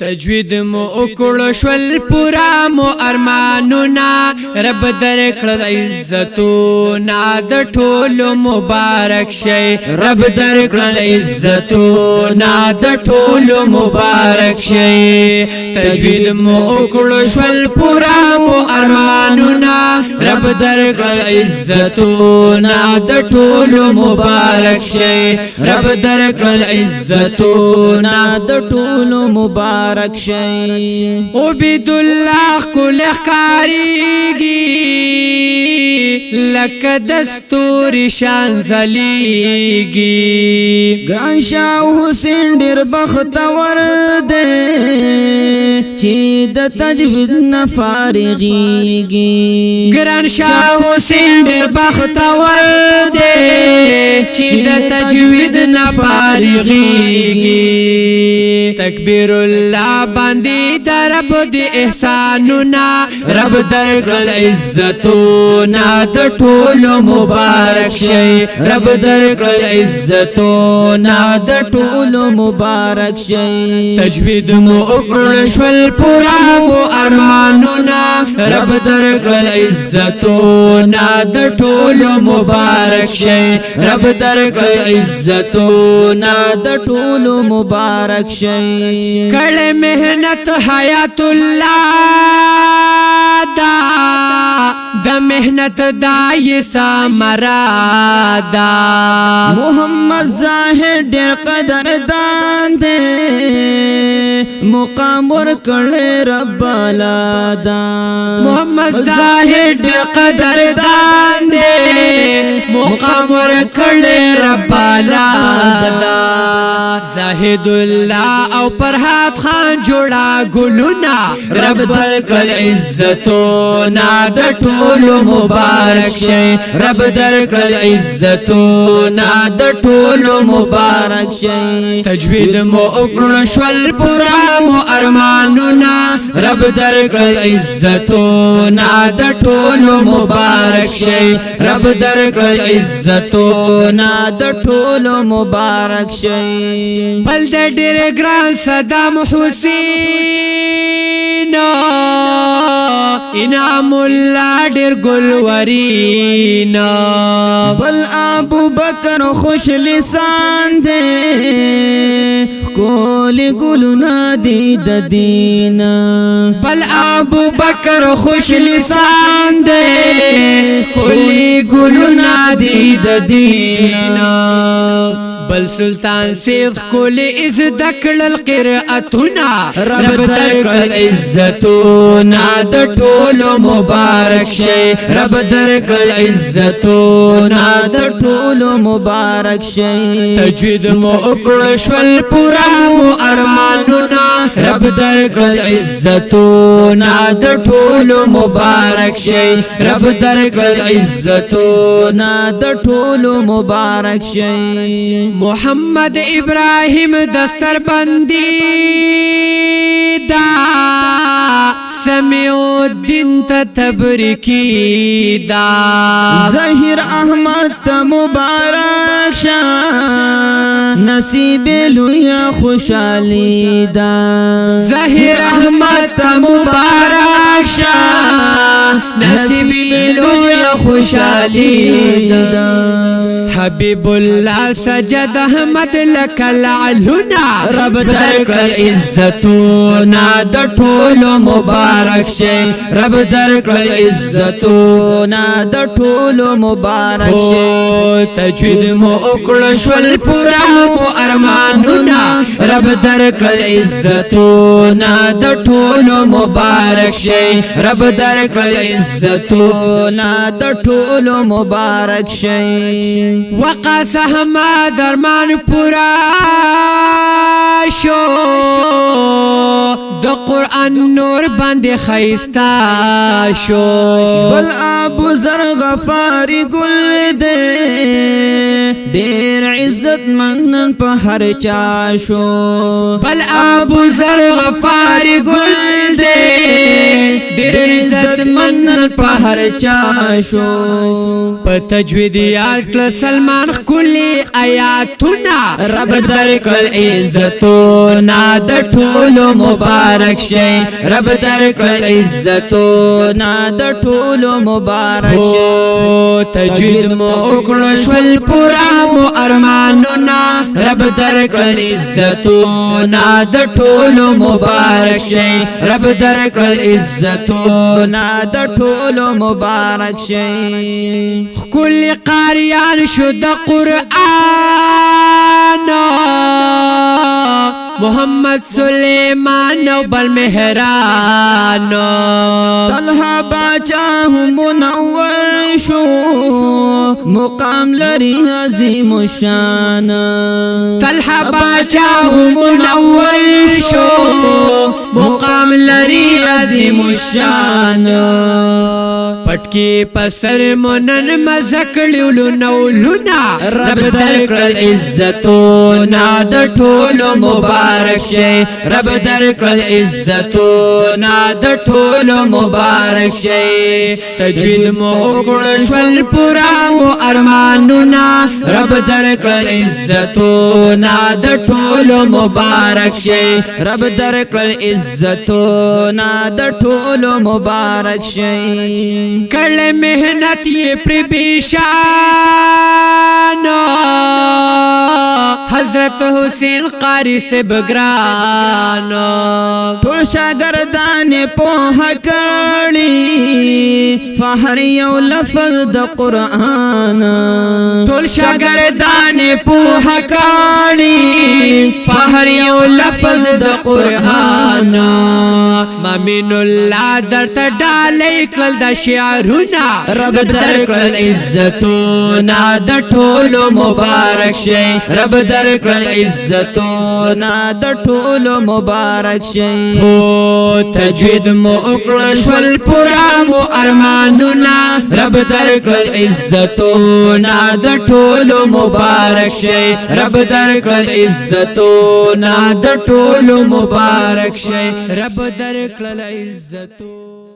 تجوید مو اکڑ شول پورا مو ارمانونا رب درکړل عزتونا د ټولو مبارک شي رب درکړل عزتونا د ټولو مبارک شي تجوید مو اکڑ شول پورا مو ارمانونا رب درکړل عزتونا د ټولو مبارک شي رب درکړل عزتونا د ټولو مبارک شي عبید الله کل خاریږي لکه دستور شان زلیږي ګران شاه حسین ډیر بختور دی چې د تجوید نه فارغیږي ګران شاه حسین ډیر بختور دی چې د تجوید نه فارغیږي تکبیر الله باندې در رب دی احسانونا رب درکړل عزتونا د ټولو مبارک شي رب درکړل عزتونا د ټولو مبارک شي تجوید مو وکړل شول پورا مو ارمانونا رب درکړل عزتونا د ټولو مبارک شي رب درکړل عزتونا د ټولو مبارک شي کړه مهنت حیات الله دا د مهنت دای سامرادا محمد ظاهر ډېر قدردان دی مقام ورکړی رب الادا محمد ظاهر ډېر قدردان دی مقام ورکړی رب الادا زاهد الله او فرحات خان جوړا ګلونا رب درکړل عزتونا د ټولو مبارک شي رب درکړل عزتونا د ټولو مبارک شي تجوید مو وکړ شول پورا مو ارمانونا رب درکړل عزتونا د ټولو مبارک شي رب درکړل عزتونا د ټولو مبارک شي بل د ډېر ګران صدام حسین انعام الله ډېر ګلورینا بل ابو بکر خوش لسان دے کول ګلنا دی د دین بل ابو بکر خوش لسان دے کول ګلنا دی د دین بل سلطان سیف کول از دکل القراتنا رب درکړل عزتونا د ټولو مبارک شي رب درکړل عزتونا د ټولو مبارک شي تجوید مو وکړ شول پورا مو ارمانونا رب درکړل عزتونا د ټولو مبارک شي رب درکړل عزتونا د ټولو مبارک شي محمد ابراهیم دستر بندی دا سمیع الدین تبریکی دا ظاهر احمد تا مبارک شا نصیب لویا خوشحالی دا ظاهر احمد تا مبارک شا نصیب لویا خوشحالی دا حبیب الله سجد احمد لک العلنا رب درکړل عزتونا د ټولو مبارک شي رب درکړل عزتونا د ټولو مبارک شي تجوید مو وکړ شول پورا مو ارمانونا رب درکړل عزتونا د ټولو مبارک شي رب درکړل عزتونا د ټولو مبارک شي وقا سهما درمان پورا شو د قرآن نور باندې خیستا شو بل ابو ذر غفاری گل دے ډیر عزت منن په هر چا شو بل ابو ذر غفاری گل دے ډېر عزت من په هر چا شو په تجوید یاد کړ سلمان خلی آیاتونه رب درکړل عزتونه د ټولو مبارک شي رب درکړل عزتونه د ټولو مبارک شي تجوید مو وکړو شول پورا مو ارمانونه رب درکړل عزتونه د ټولو مبارک شي رب درکړل عزتونه د ټولو مبارک شي کل قاریان شو د قرآن محمد سلیمان و بل مهران طلحه باچا هم منور شو مقام لري عظیم الشان طلحه باچا هم منور شو مقام لري عظیم الشان پټکی پسر منن مزکړلو نو لونا رب درکړل عزتونه د ټولو مبارک شي رب درکړل عزتونه د ټولو مبارک شي تجوید مو وکړو شول پورا مو ارمانونه رب درکړل عزتونه د ټولو مبارک شي رب درکړل عزتونه د ټولو مبارک شي کړل مهنت یې پر بیشان حضرت حسین قاری سے بگران ټول شاګردان په کړي فخر یو لفظ د قران ټول شاګردان په کړي فخر یو لفظ د قران مامین الله درته ډالې کړل د شعرونه رب درکړل عزتونه د ټولو مبارک شي رب درکړل عزتونه د ټولو مبارک شي تجوید مو وکړو شول پورا مو ارمانونه رب درکړل عزتونه د ټولو مبارک شي رب درکړل عزتونه د ټولو مبارک شي رب درکړل عزتونه